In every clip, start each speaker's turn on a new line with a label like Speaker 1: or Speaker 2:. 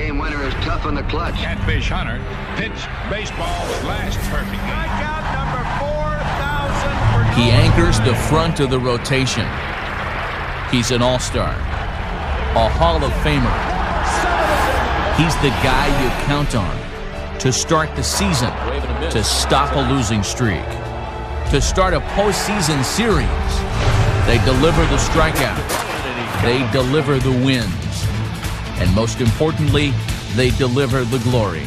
Speaker 1: game winner is tough in the clutch.
Speaker 2: Catfish Hunter pitched baseball's last perfect game.
Speaker 3: Strikeout number 4,000 for
Speaker 4: He anchors the front of the rotation. He's an all-star, a Hall of Famer. He's the guy you count on to start the season, to stop a losing streak, to start a postseason series. They deliver the strikeouts. They deliver the wins. And most importantly, they deliver the glory.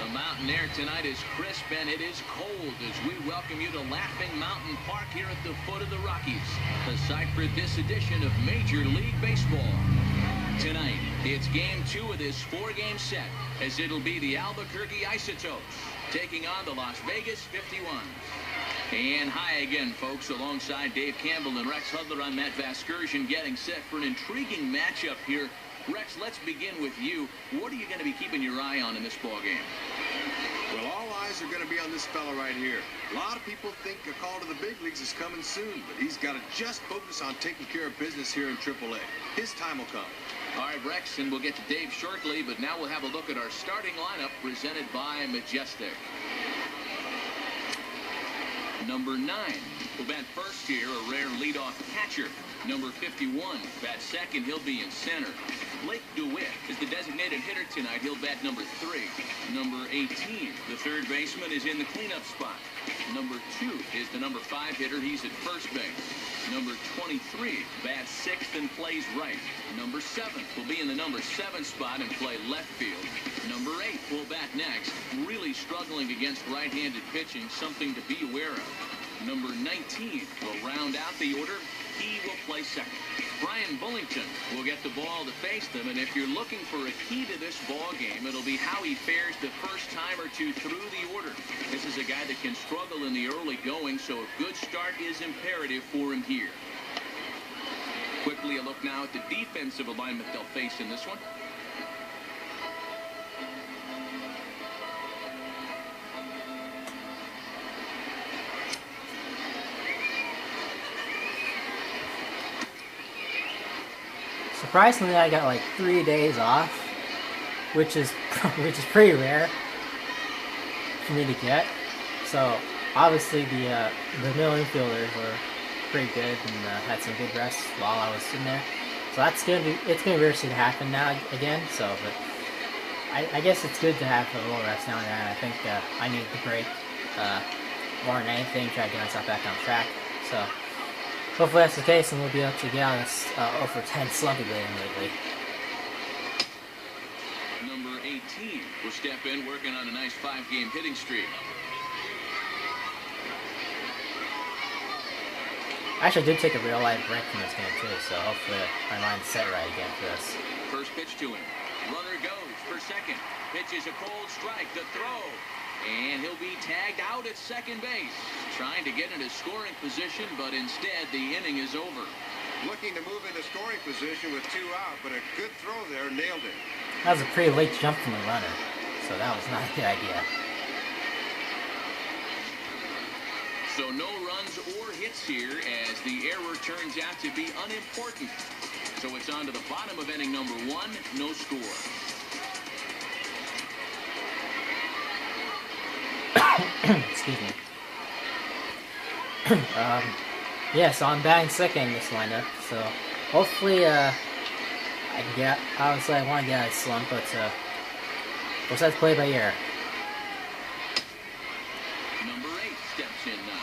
Speaker 5: The mountain air tonight is crisp and it is cold as we welcome you to Laughing Mountain Park here at the foot of the Rockies, the site for this edition of Major League Baseball. Tonight, it's Game 2 of this 4-game set, as it'll be the Albuquerque Isotopes taking on the Las Vegas 51. And hi again, folks. Alongside Dave Campbell and Rex Hudler, I'm Matt Vasgersian, getting set for an intriguing matchup here. Rex, let's begin with you. What are you going to be keeping your eye on in this ballgame?
Speaker 6: Well, all eyes are going to be on this fella right here. A lot of people think a call to the big leagues is coming soon, but he's got to just focus on taking care of business here in AAA. His time will come.
Speaker 5: All right, Rex, and we'll get to Dave shortly, but now we'll have a look at our starting lineup presented by Majestic. Number 9 will bat first here, a rare leadoff catcher. Number 51 bats second. He'll be in center. Blake DeWitt is the designated hitter tonight. He'll bat number 3. Number 18, the third baseman, is in the cleanup spot. Number 2 is the number 5 hitter. He's at first base. Number 23 bats sixth and plays right. Number 7 will be in the number 7 spot and play left field. Number 8 will bat next. Really struggling against right-handed pitching, something to be aware of. Number 19 will round out the order. He will play second. Brian Bullington will get the ball to face them, and if you're looking for a key to this ball game, it'll be how he fares the first time or two through the order. This is a guy that can struggle in the early going, so a good start is imperative for him here. Quickly a look now at the defensive alignment they'll face in this one.
Speaker 7: Surprisingly, I got like 3 days off, which is pretty rare for me to get. So obviously the middle infielders were pretty good and had some good rests while I was sitting there. So it's gonna be interesting to happen now again. So, but I guess it's good to have a little rest now and then. I think I need the break more than anything, try to get myself back on track. So hopefully that's the case, and we'll be able to get out of this 0 for 10 slump we've been in lately.
Speaker 5: Number 18 will step in, working on a nice 5-game hitting streak.
Speaker 7: Actually, I did take a real life break from this game too, so hopefully my mind's set right again for this.
Speaker 5: First pitch to him. Runner goes for second. Pitches a cold strike. The throw. And he'll be tagged out at second base. Trying to get into scoring position, but instead the inning is over.
Speaker 6: Looking to move into scoring position with 2 out, but a good throw there nailed it.
Speaker 7: That was a pretty late jump from the runner, so that was not a good idea.
Speaker 5: So no runs or hits here as the error turns out to be unimportant. So it's on to the bottom of inning number 1, no score.
Speaker 7: Excuse me. Yeah, so I'm batting second in this lineup, so hopefully I can get, obviously I want to get out of slump, but we'll have to play by ear.
Speaker 5: Number 8 steps in now.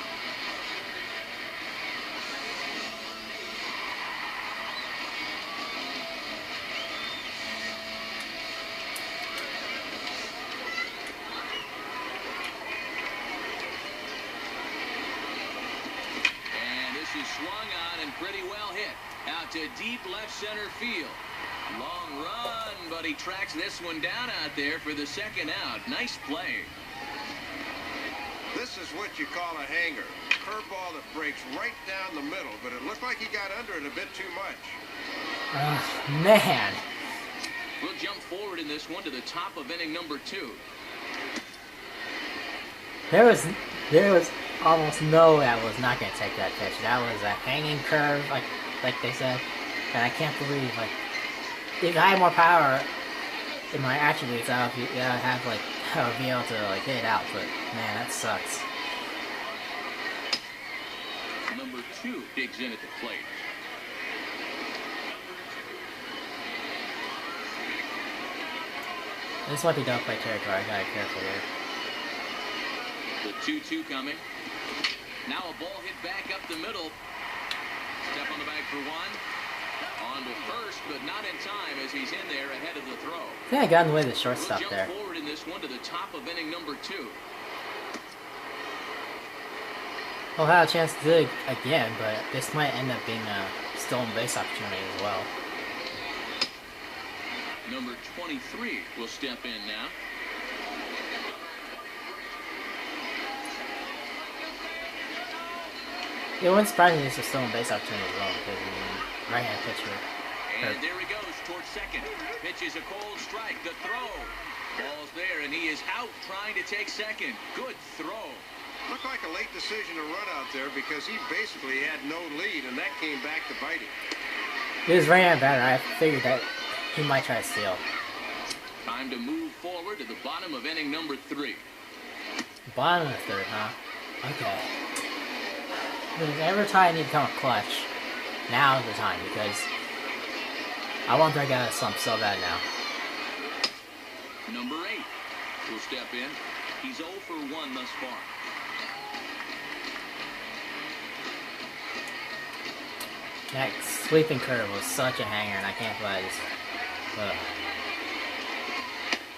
Speaker 5: Swung on and pretty well hit. Out to deep left center field. Long run, but he tracks this one down out there for the second out. Nice play.
Speaker 6: This is what you call a hanger. Curveball that breaks right down the middle, but it looked like he got under it a bit too much.
Speaker 7: Man.
Speaker 5: We'll jump forward in this one to the top of inning number 2.
Speaker 7: There was almost no way I was not gonna take that pitch. That was a hanging curve, like they said, and I can't believe if I had more power in my attributes, I would be able to hit it out. But man, that sucks.
Speaker 5: Number 2 digs in at the plate.
Speaker 7: This might be double play territory. I gotta be careful here.
Speaker 5: The 2-2 coming. Now a ball hit back up the middle. Step on the bag for 1. On to first, but not in time as he's in there ahead of the throw.
Speaker 7: I think I got in the way of the shortstop
Speaker 5: We'll
Speaker 7: there.
Speaker 5: jump forward in this one to the top of inning number 2.
Speaker 7: We'll have a chance to do it again, but this might end up being a stolen base opportunity as well.
Speaker 5: Number 23 will step in now.
Speaker 7: It wouldn't surprise me if it's a stolen base opportunity as well, because right-hand pitcher.
Speaker 5: And there he goes towards second. Pitches a cold strike. The throw. Ball's there, and he is out trying to take second. Good throw.
Speaker 6: Looked like a late decision to run out there because he basically had no lead, and that came back to bite him.
Speaker 7: He was right-hand batter. I figured that he might try to steal.
Speaker 5: Time to move forward to the bottom of inning number 3.
Speaker 7: Bottom of the third, huh? Okay. Every time I need to come up clutch, now's the time, because I want to break out of slump so bad now.
Speaker 5: Number 8 will step in. He's 0 for 1 thus far.
Speaker 7: That sweeping curve was such a hanger, and I can't believe I just...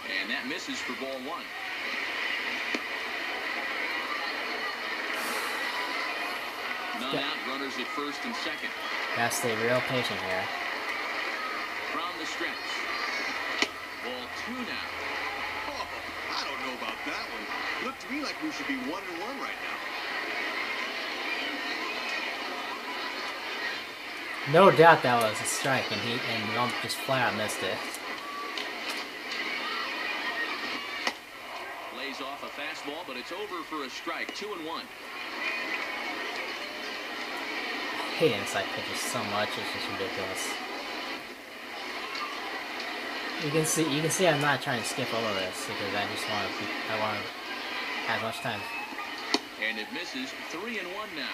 Speaker 5: And that misses for ball 1. None out, runners at first and second.
Speaker 7: Gotta stay real patient here.
Speaker 5: From the stretch. Ball 2 now.
Speaker 6: Oh, I don't know about that one. Looked to me like we should be 1-1 right now.
Speaker 7: No doubt that was a strike, and Lump just flat out missed it.
Speaker 5: Lays off a fastball, but it's over for a strike. 2-1.
Speaker 7: I hate inside pitches so much; it's just ridiculous. You can see I'm not trying to skip over this because I want to have as much time.
Speaker 5: And it misses. 3-1 now.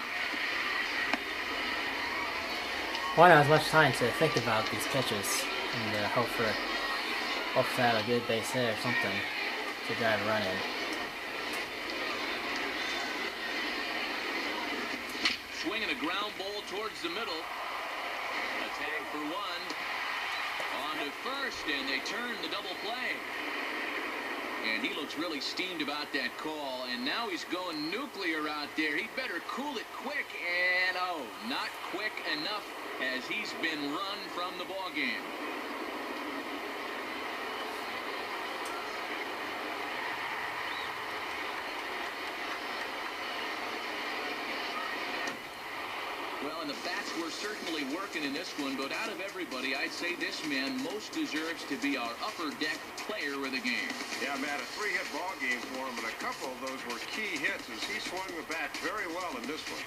Speaker 7: I want to have as much time to think about these pitches and hope to have a good base hit or something to drive a run in.
Speaker 5: Swinging a ground ball towards the middle. A tag for 1. On to first, and they turn the double play. And he looks really steamed about that call, and now he's going nuclear out there. He better cool it quick, and oh, not quick enough as he's been run from the ball game. Well, and the bats were certainly working in this one, but out of everybody, I'd say this man most deserves to be our upper deck player of the game.
Speaker 6: Yeah, Matt, a 3-hit ball game for him, and a couple of those were key hits as he swung the bat very well in this one.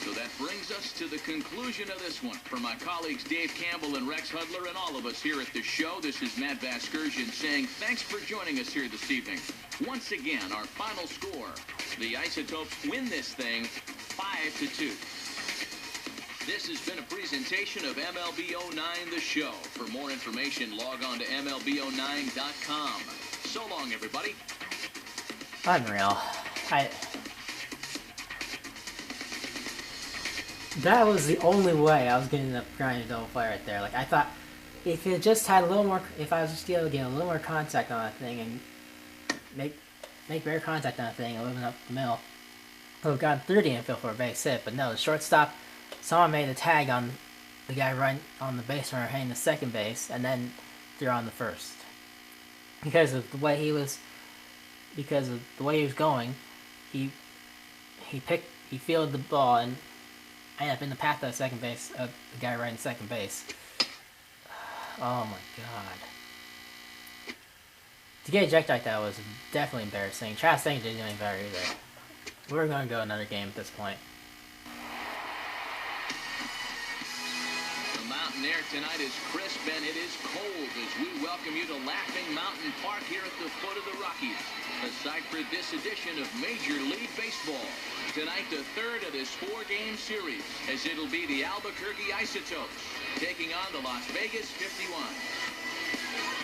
Speaker 5: So that brings us to the conclusion of this one. For my colleagues Dave Campbell and Rex Hudler and all of us here at the show, this is Matt Vasgersian saying thanks for joining us here this evening. Once again, our final score. The Isotopes win this thing 5-2. This has been a presentation of MLB 09 The Show. For more information, log on to MLB09.com. So long, everybody.
Speaker 7: Unreal. That was the only way I was going to end up grinding a double play right there. Like, I thought if it just had a little more, if I was just able to get a little more contact on that thing and make better contact on that thing and moving up the middle, I would have gotten through the infield for a base hit. But no, the shortstop, someone made a tag on the guy right on the base runner heading to second base, and then threw on the first. Because of the way he was going, he fielded the ball and ended up in the path of the second base of the guy right in second base. Oh my god. To get ejected like that was definitely embarrassing. Chastain didn't do any better either. We're gonna go another game at this point.
Speaker 5: The mountain air tonight is crisp and it is cold as we welcome you to Laughing Mountain Park here at the foot of the Rockies. The site for this edition of Major League Baseball. Tonight, the third of this 4-game series, as it'll be the Albuquerque Isotopes taking on the Las Vegas 51.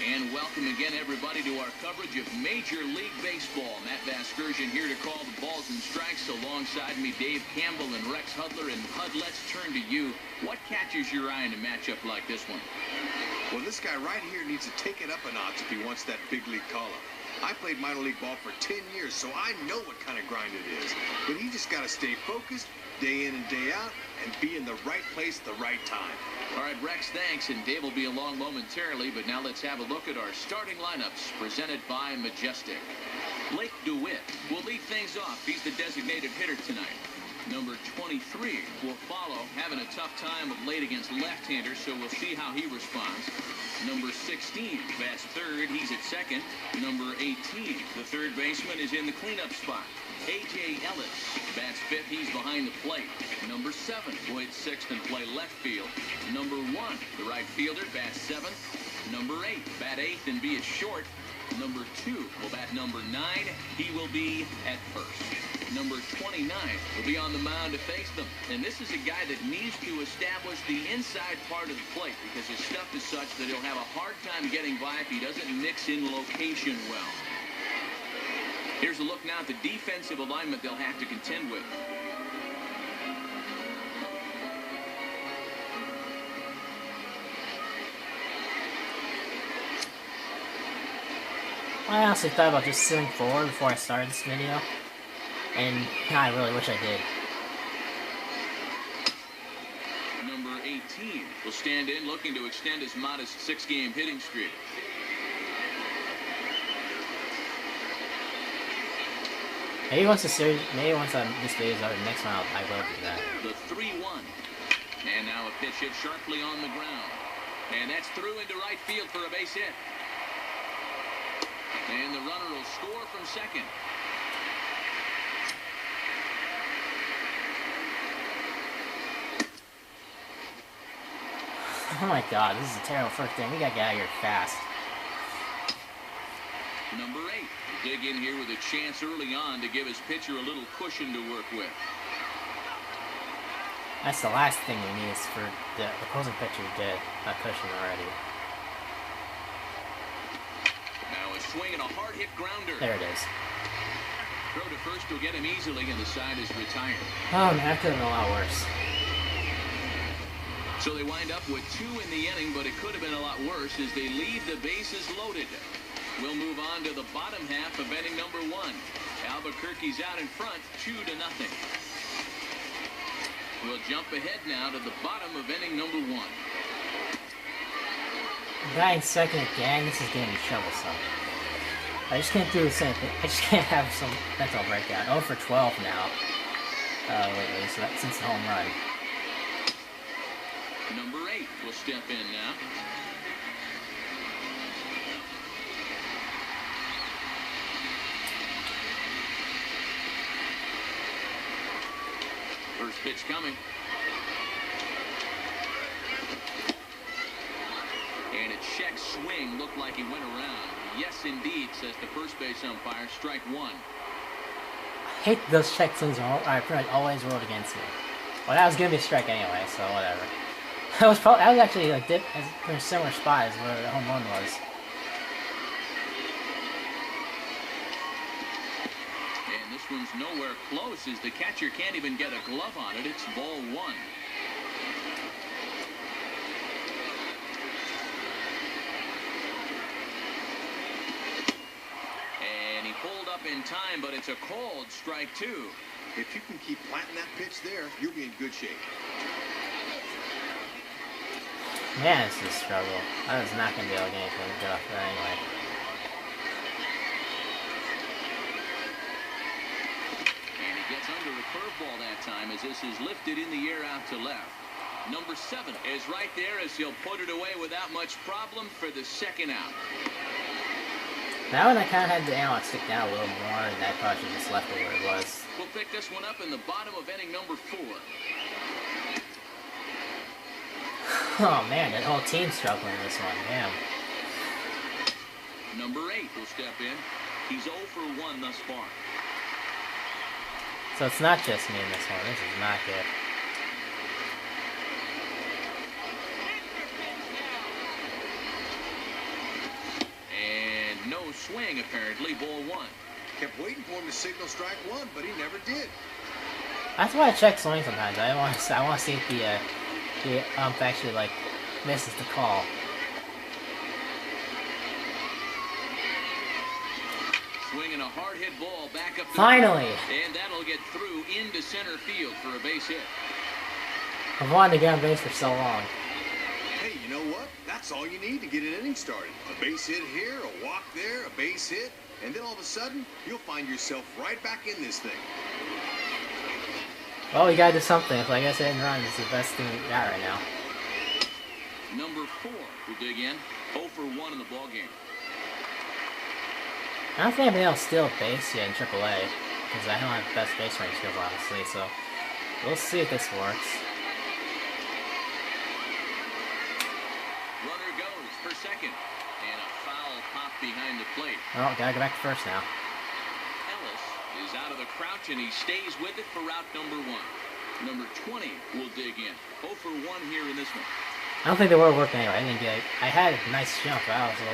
Speaker 5: And welcome again, everybody, to our coverage of Major League Baseball. Matt Vasgersian here to call the balls and strikes. Alongside me, Dave Campbell and Rex Hudler. And Hud, let's turn to you. What catches your eye in a matchup like this one?
Speaker 6: Well, this guy right here needs to take it up a notch if he wants that big league call-up. I played minor league ball for 10 years, so I know what kind of grind it is. But he just got to stay focused, day in and day out, and be in the right place at the right time.
Speaker 5: All right, Rex, thanks, and Dave will be along momentarily, but now let's have a look at our starting lineups presented by Majestic. Blake DeWitt will lead things off. He's the designated hitter tonight. Number 23 will follow, having a tough time of late against left-handers, so we'll see how he responds. Number 16 bats third. He's at second. Number 18, the third baseman, is in the cleanup spot. A.J. Ellis bats fifth. He's behind the plate. Number 7 will hit sixth and play left field. Number 1, the right fielder, bats seventh. Number 8, bat eighth and be at short. Number 2 will bat number 9. He will be at first. Number 29 will be on the mound to face them. And this is a guy that needs to establish the inside part of the plate because his stuff is such that he'll have a hard time getting by if he doesn't mix in location well. Here's a look now at the defensive alignment they'll have to contend with.
Speaker 7: I honestly thought about just sitting forward before I started this video, and I really wish I did.
Speaker 5: Number 18 will stand in, looking to extend his modest 6-game hitting streak.
Speaker 7: Maybe once this video is over, next one I will do that.
Speaker 5: The 3-1. And now a pitch hit sharply on the ground. And that's through into right field for a base hit. And the runner will score from second.
Speaker 7: Oh my god, this is a terrible first game. We gotta get out of here fast.
Speaker 5: Number 8 will dig in here with a chance early on to give his pitcher a little cushion to work with.
Speaker 7: That's the last thing we need is for the opposing pitcher to get a cushion already.
Speaker 5: Now a swing and a hard hit grounder.
Speaker 7: There it is.
Speaker 5: Throw to first will get him easily, and the side is retired.
Speaker 7: Oh man, that could have been a lot worse.
Speaker 5: So they wind up with 2 in the inning, but it could have been a lot worse as they leave the bases loaded. We'll move on to the bottom half of inning number 1. Albuquerque's out in front, 2-0. We'll jump ahead now to the bottom of inning number 1.
Speaker 7: Guy in second again. This is getting troublesome. I just can't do the same thing. I just can't have some mental breakdown. 0 for 12 now. Lately, so that's since the home run.
Speaker 5: Number 8 will step in now. First pitch coming. And a check swing looked like he went around. Yes, indeed, says the first base umpire. Strike 1.
Speaker 7: I hate those check swings. I pretty much always rolled against me. Well, that was gonna be a strike anyway, so whatever. That was actually like in a similar spot as where the home run was.
Speaker 5: And this one's nowhere close as the catcher can't even get a glove on it. It's ball 1. And he pulled up in time, but it's a called strike 2.
Speaker 6: If you can keep planting that pitch there, you'll be in good shape.
Speaker 7: Man, this is a struggle. I was not going to be able to get anything good off that anyway.
Speaker 5: And he gets under a curveball that time as this is lifted in the air out to left. Number 7 is right there as he'll put it away without much problem for the second out.
Speaker 7: That one I kind of had the analog stick down a little more, and I probably should just left it where it was.
Speaker 5: We'll pick this one up in the bottom of inning number 4.
Speaker 7: Oh man, that whole team's struggling in this one. Damn.
Speaker 5: Number 8 will step in. He's 0 for 1 thus far.
Speaker 7: So it's not just me in this one. This is not good.
Speaker 5: And no swing, apparently. Ball 1.
Speaker 6: Kept waiting for him to signal strike 1, but he never did.
Speaker 7: That's why I check swing sometimes. I want to see if the ump actually like misses the call.
Speaker 5: Swinging a hard hit ball back up.
Speaker 7: Finally!
Speaker 5: And that'll get through into center field for a base hit.
Speaker 7: I've wanted to get on base for so long.
Speaker 6: Hey, you know what? That's all you need to get an inning started. A base hit here, a walk there, a base hit, and then all of a sudden, you'll find yourself right back in this thing.
Speaker 7: Well, we gotta do something. If I guess hitting runs is the best thing we got right now.
Speaker 5: Number 4 will dig in. 0 for 1 in the ballgame.
Speaker 7: I don't think I've been able to steal a base yet in AAA, because I don't have the best base running skills, obviously, so we'll see if this works.
Speaker 5: Runner goes for second, and a foul pop behind the plate.
Speaker 7: Oh, gotta go back to first now.
Speaker 5: Ellis is out of the crouch, and he stays with it for route number 1. Number 20 will dig in. 0 for 1 here in this one.
Speaker 7: I don't think they would have worked anyway. I had a nice jump, but I was a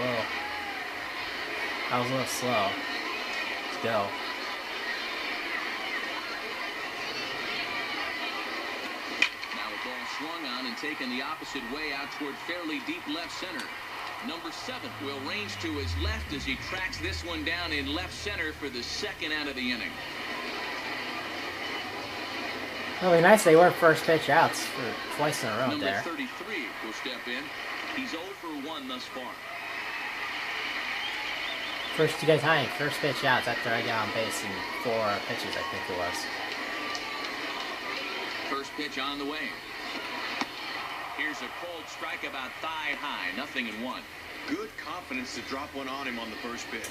Speaker 7: little slow. Let's go.
Speaker 5: Now a ball swung on and taken the opposite way out toward fairly deep left center. Number 7 will range to his left as he tracks this one down in left center for the second out of the inning.
Speaker 7: It'll be nice they weren't first pitch outs for twice in a row
Speaker 5: Number
Speaker 7: there.
Speaker 5: 33 will step in. He's 0 for 1 thus far.
Speaker 7: First, you guys, first pitch outs after I got on base in 4 pitches, I think it was.
Speaker 5: First pitch on the way. Here's a cold strike about thigh high, 0-1.
Speaker 6: Good confidence to drop one on him on the first pitch.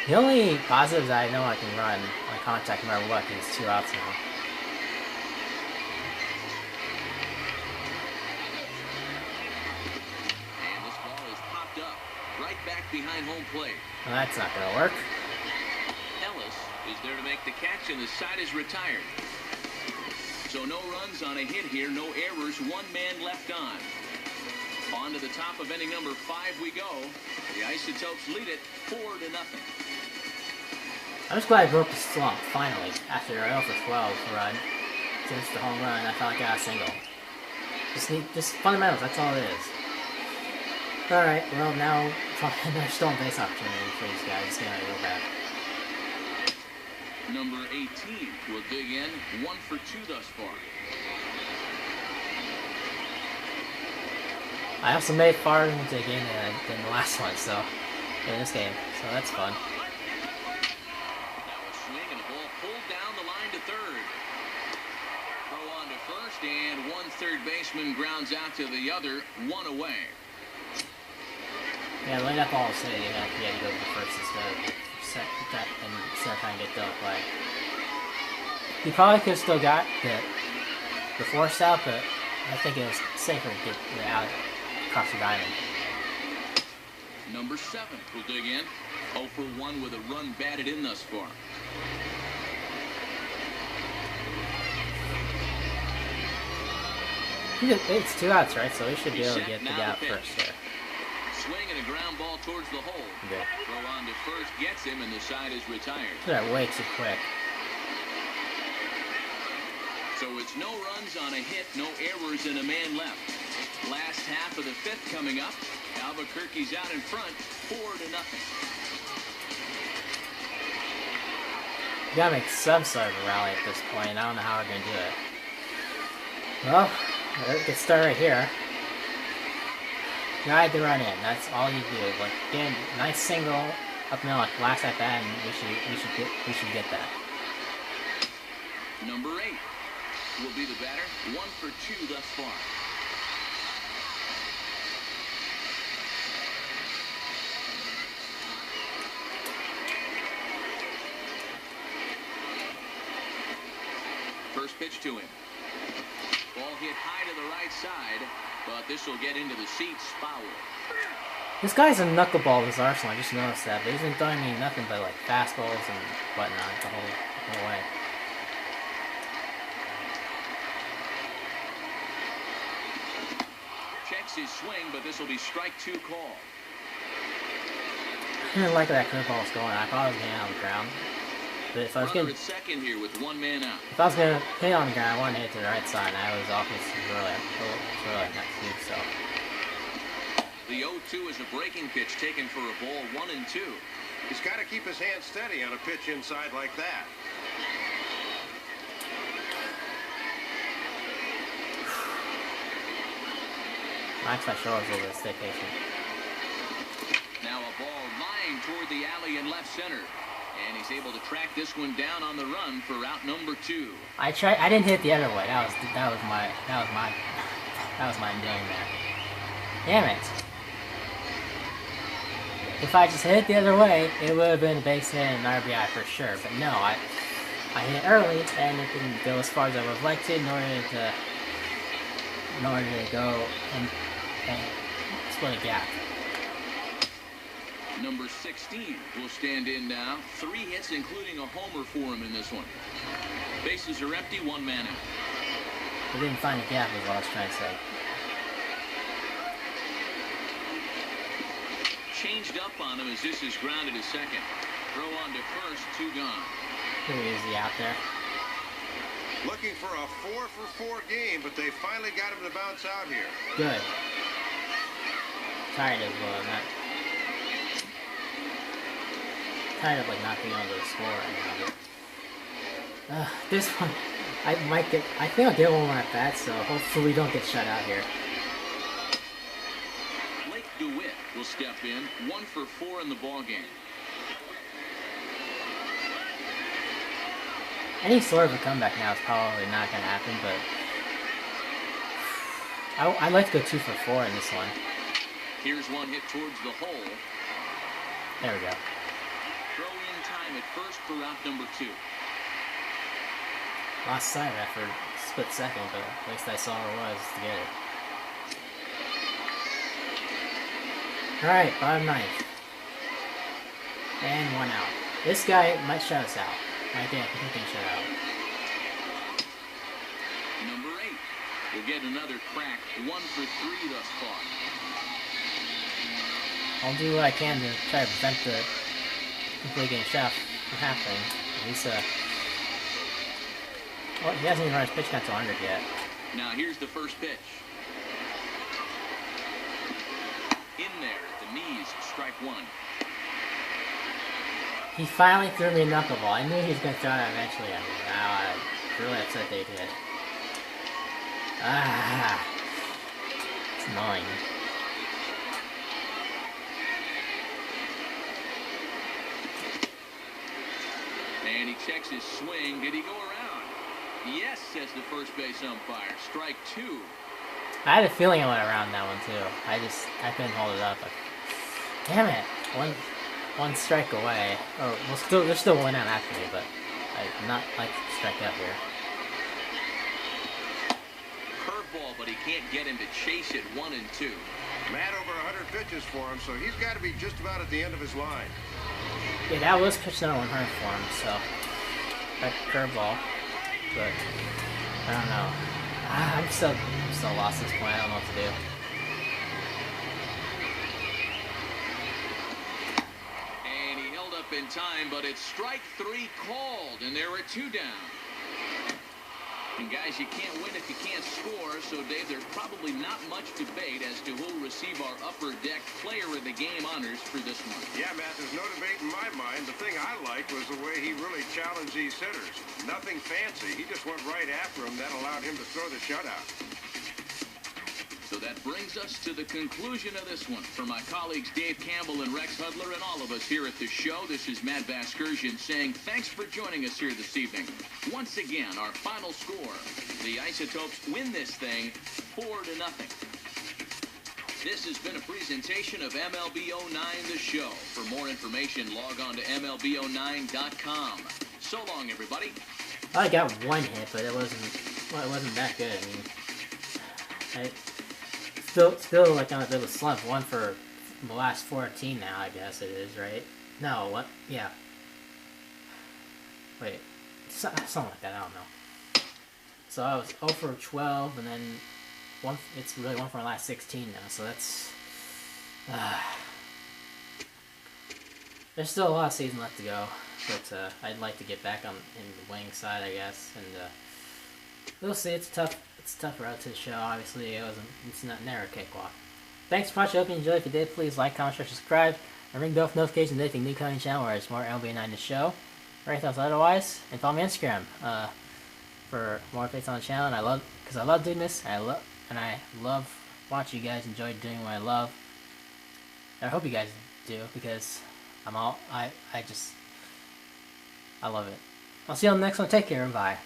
Speaker 7: The only positives I know I can run on contact no matter what is 2 outs now.
Speaker 5: And this ball is popped up right back behind home plate.
Speaker 7: Well, that's not going to work.
Speaker 5: Ellis is there to make the catch, and the side is retired. So no runs on a hit here, no errors, 1 man left on. On to the top of inning number 5 we go. The Isotopes lead it 4-0.
Speaker 7: I'm just glad I broke the slump, finally, after a 0 for 12 run. Since the home run, I felt like I got a single. Just fundamentals, that's all it is. Alright, well now, there's still a base opportunity for these guys. It's gonna go back.
Speaker 5: Number 18 will dig in, 1 for 2 thus far.
Speaker 7: I also made farther than dig in than the last one, so in this game, so that's fun.
Speaker 5: Now a swing and a ball pulled down the line to third. Throw on to first, and 1 third baseman grounds out to the other, 1 away.
Speaker 7: Yeah, the way that ball was hitting, you had to go to first instead of trying to get the play. He probably could have still got the force out, but I think it was safer to get it out across the diamond.
Speaker 5: Number 7 will dig in. 0 for 1 with a run batted in thus far.
Speaker 7: It's 2 outs, right? So we should be able to get the gap first there.
Speaker 5: Swing and a ground ball towards the hole.
Speaker 7: Good.
Speaker 5: Throw on to first gets him, and the side is retired.
Speaker 7: That way too quick.
Speaker 5: So it's no runs on a hit, no errors, and a man left. Last half of the 5th coming up. Albuquerque's out in front, 4-0.
Speaker 7: You gotta make some sort of a rally at this point. I don't know how we're gonna do it. Well, let's get started right here. Guide the run in. That's all you do. Like, get a nice single up middle, like last at bat, and we should get that.
Speaker 5: Number 8 will be the batter. 1 for 2 thus far. First pitch to him. Ball hit high to the right side, but this will get into the seats. Foul.
Speaker 7: This guy's a knuckleball of his arsenal, I just noticed that, but he's been throwing me nothing but like fastballs and whatnot the whole way.
Speaker 5: Checks his swing, but this will be strike 2 call.
Speaker 7: I didn't like where that curveball was going. I thought I was getting on the ground. But if I was
Speaker 5: Runner
Speaker 7: getting,
Speaker 5: at second here with 1 man out.
Speaker 7: if I was gonna hit on the ground, I wanted to hit to the right side, and I was obviously really not to do so.
Speaker 5: The 0-2 is a breaking pitch taken for a ball. 1 and 2.
Speaker 6: He's got to keep his hand steady on a pitch inside like that.
Speaker 7: Max my shoulders a little bit, stay patient.
Speaker 5: Now a ball lying toward the alley in left center. And he's able to track this one down on the run for out number 2.
Speaker 7: I didn't hit the other way. That was my doing there. Damn it. If I just hit it the other way, it would have been a base hit and an RBI for sure. But no, I hit it early and it didn't go as far as I would have liked it in order to go and split a gap.
Speaker 5: Number 16 will stand in now. 3 hits, including a homer for him in this one. Bases are empty, 1 man out.
Speaker 7: I didn't find a gap is what I was trying to say.
Speaker 5: Changed up on him as this is grounded to second. Throw on to first, 2 gone.
Speaker 7: Pretty easy out there.
Speaker 6: Looking for a 4-for-4 game, but they finally got him to bounce out here.
Speaker 7: Good. Tired of that. Tired of like not being able to score right now. This one, I think I'll get one more at bat, so hopefully we don't get shut out here.
Speaker 5: Blake DeWitt will step in. 1 for 4 in the ball game.
Speaker 7: Any sort of a comeback now is probably not going to happen, but I'd like to go 2 for 4 in this one.
Speaker 5: Here's one hit towards the hole.
Speaker 7: There we go.
Speaker 5: Throw in time at first for out number 2.
Speaker 7: Lost sight of that for a split second, but at least I saw where it was to get it. Alright, bottom 9th. And 1 out. This guy might shut us out. I think he can shut out.
Speaker 5: Number 8 will get another crack. 1 for 3 thus far.
Speaker 7: I'll do what I can to try to prevent the complete game shot from happening. He's well, he hasn't even run his pitch count to 100 yet.
Speaker 5: Now here's the first pitch. In there at the knees, strike 1.
Speaker 7: He finally threw me a knuckleball. I knew he was going to throw it eventually. I mean, now I'm really upset they did. It's annoying.
Speaker 5: And he checks his swing. Did he go around? Yes, says the first base umpire. Strike 2.
Speaker 7: I had a feeling I went around that one too. I couldn't hold it up. Damn it! One strike away. Oh, there's still 1 out after me, but I'm not like to strike out here.
Speaker 5: Curveball, but he can't get him to chase it. 1 and 2.
Speaker 6: Matt over 100 pitches for him, so he's got to be just about at the end of his line.
Speaker 7: Yeah, that was pitch number 100 for him, so that curveball. But I don't know. I'm still lost at this point. I don't know what to do.
Speaker 5: And he held up in time, but it's strike 3 called, and there are 2 down. And guys, you can't win if you can't score, so Dave, there's probably not much debate as to who'll receive our Upper Deck Player of the Game honors for this one.
Speaker 6: Yeah, Matt, there's no debate in my mind. The thing I liked was the way he really challenged these hitters. Nothing fancy. He just went right after him. That allowed him to throw the shutout.
Speaker 5: So that that brings us to the conclusion of this one. For my colleagues Dave Campbell and Rex Hudler and all of us here at the show, this is Matt Vasgersian saying thanks for joining us here this evening. Once again, our final score. The Isotopes win this thing 4-0. This has been a presentation of MLB 09 The Show. For more information, log on to MLB09.com. So long, everybody.
Speaker 7: I got one hit, but it wasn't that good. I mean, I still like on a bit of a slump. One for the last 14 now, I guess it is, right? No, what? Yeah. Wait, something like that. I don't know. So I was 0 for 12, and then one. It's really one for the last 16 now. So that's. There's still a lot of season left to go, but I'd like to get back on in the winning side, I guess, and we'll see. It's tough. It's a tough road to the show. Obviously, it's not never a cakewalk. Thanks for watching. I hope you enjoyed. If you did, please like, comment, share, subscribe, and ring the bell for notifications of anything new coming to the channel where there's more MLB9 The Show. Right else otherwise, and follow me on Instagram for more updates on the channel. And I love doing this. I love watching you guys enjoy doing what I love. And I hope you guys do, because I love it. I'll see you on the next one. Take care and bye.